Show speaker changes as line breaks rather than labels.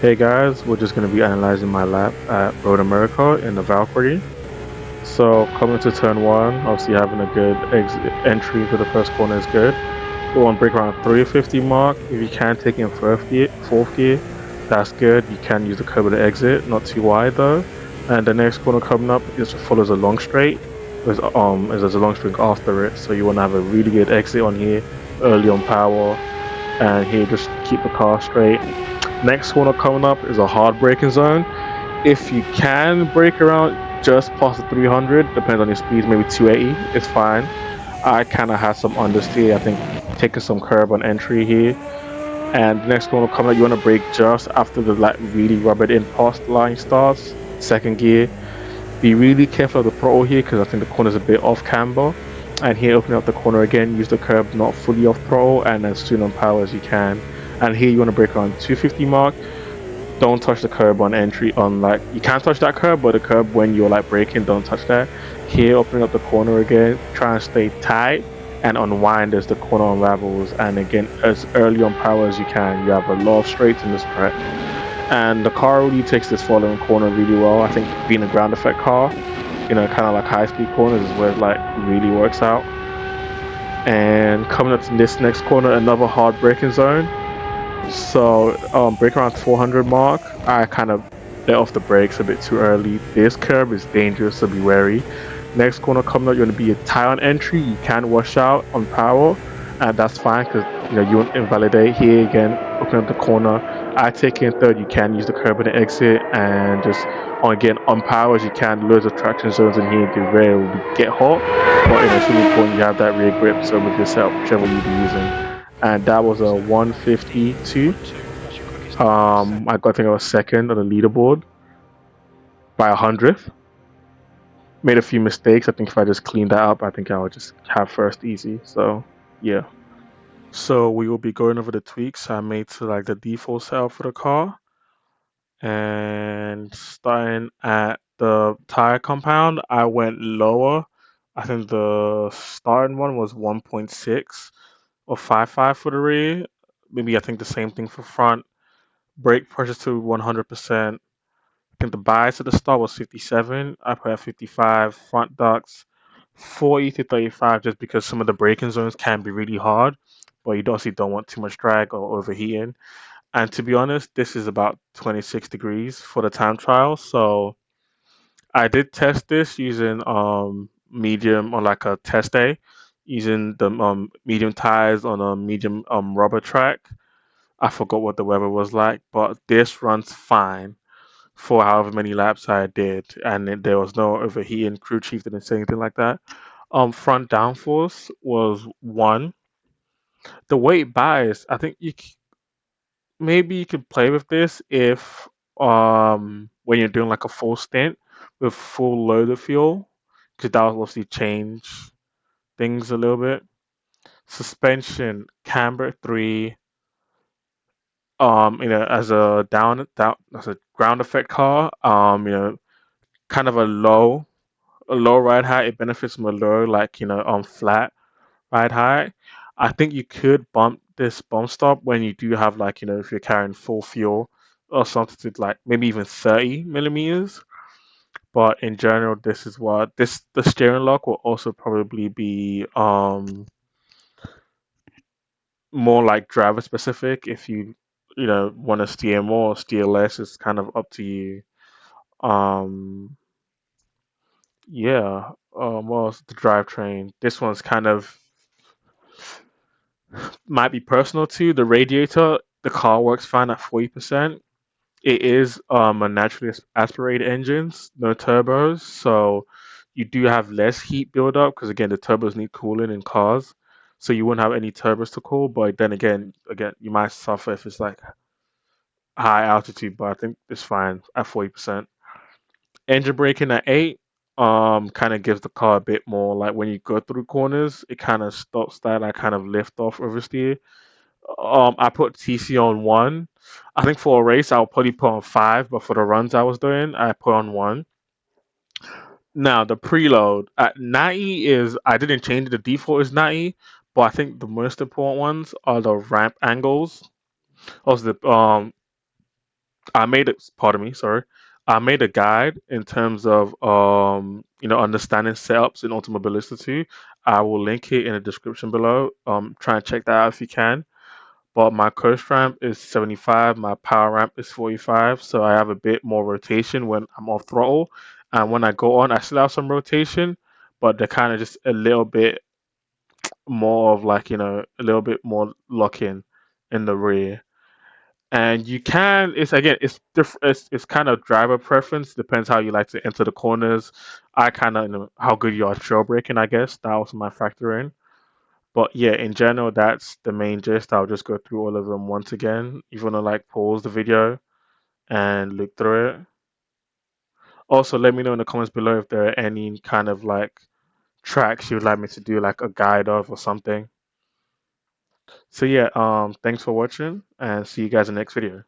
Hey guys, we're just going to be analyzing my lap at Road America in the Valkyrie. So coming to turn one, obviously having a good entry to the first corner is good. Go on brake around 350 mark. If you can take in fourth gear, that's good. You can use the curb to exit, not too wide though. And the next corner coming up is follows a long straight. There's a long straight after it, so you want to have a really good exit on here, early on power, and here just keep the car straight. Next corner coming up is a hard braking zone. If you can brake around just past the 300, depends on your speed, maybe 280, it's fine. I kind of had some understeer, I think taking some curb on entry here. And the next corner coming up, you want to brake just after the like really rubbered in past line starts, second gear. Be really careful of the throttle here because I think the corner's a bit off camber. And here opening up the corner again, use the curb not fully off throttle and as soon on power as you can. And here you want to brake around 250 mark. Don't touch the curb on entry on like you can touch that curb, but the curb when you're like braking, don't touch that. Here opening up the corner again, try and stay tight and unwind as the corner unravels, and again as early on power as you can. You have a lot of straights in this track. And the car really takes this following corner really well. I think being a ground effect car, kind of like high speed corners is where it like really works out. And coming up to this next corner, another hard braking zone. So brake around 400 mark, I kind of let off the brakes a bit too early. This curb is dangerous, so be wary. Next corner coming up, you want to be a tight on entry. You can wash out on power, and that's fine because you won't invalidate here again. Open up the corner. I take in third. You can use the curb and the exit, and just again on power as you can. Loads of traction zones in here. The rear will get hot, but it's really important you have that rear grip. So with your setup, whichever you be using. And that was a 152. I think I was second on the leaderboard by 100th. Made a few mistakes. I think if I just cleaned that up, I think I would just have first easy. So yeah. So we will be going over the tweaks I made to like the default setup for the car, and starting at the tire compound, I went lower. I think the starting one was 1.6 or 5.5 for the rear. Maybe I think the same thing for front. Brake pressure to 100%. I think the bias at the start was 57. I put at 55. Front ducts 40 to 35, just because some of the braking zones can be really hard, but you obviously don't want too much drag or overheating. And to be honest, this is about 26 degrees for the time trial. So I did test this using medium on like a test day, using the medium tires on a medium rubber track. I forgot what the weather was like, but this runs fine for however many laps I did, and there was no overheating. Crew chief didn't say anything like that. Front downforce was 1. The weight bias, I think maybe you could play with this if when you're doing like a full stint with full load of fuel, because that will obviously change things a little bit. Suspension, camber 3. As a down as a ground effect car, kind of a low ride height. It benefits from a low, like flat ride height. I think you could bump this bump stop when you do have like if you're carrying full fuel or something to like maybe even 30 millimeters. But in general, this is what the steering lock will also probably be more like driver specific. If you want to steer more or steer less, it's kind of up to you. Um, yeah. What else? The drivetrain. This one's kind of might be personal too. The radiator, the car works fine at 40%. It is a naturally aspirated engines, no turbos, so you do have less heat buildup because again the turbos need cooling in cars, so you wouldn't have any turbos to cool. But then again you might suffer if it's like high altitude. But I think it's fine at 40%. Engine braking at 8, kind of gives the car a bit more like when you go through corners, it kind of stops that like kind of lift off oversteer. I put TC on 1. I think for a race I'll probably put on 5, but for the runs I was doing, I put on 1. Now the preload at 90 is I didn't change it. The default is 90, but I think the most important ones are the ramp angles. Also the I made it. Pardon me. Sorry. I made a guide in terms of understanding setups in Automobilista 2. I will link it in the description below. Try and check that out if you can. But my coast ramp is 75, my power ramp is 45, so I have a bit more rotation when I'm off throttle. And when I go on, I still have some rotation, but they're kind of just a little bit more of like, a little bit more lock in the rear. And you can, it's again, it's different, it's kind of driver preference, depends how you like to enter the corners. I kind of, how good you are trailbraking, I guess. That was my factor in. But yeah, in general, that's the main gist. I'll just go through all of them once again. If you want to like pause the video and look through it. Also, let me know in the comments below if there are any kind of like tracks you would like me to do like a guide of or something. So yeah, thanks for watching and see you guys in the next video.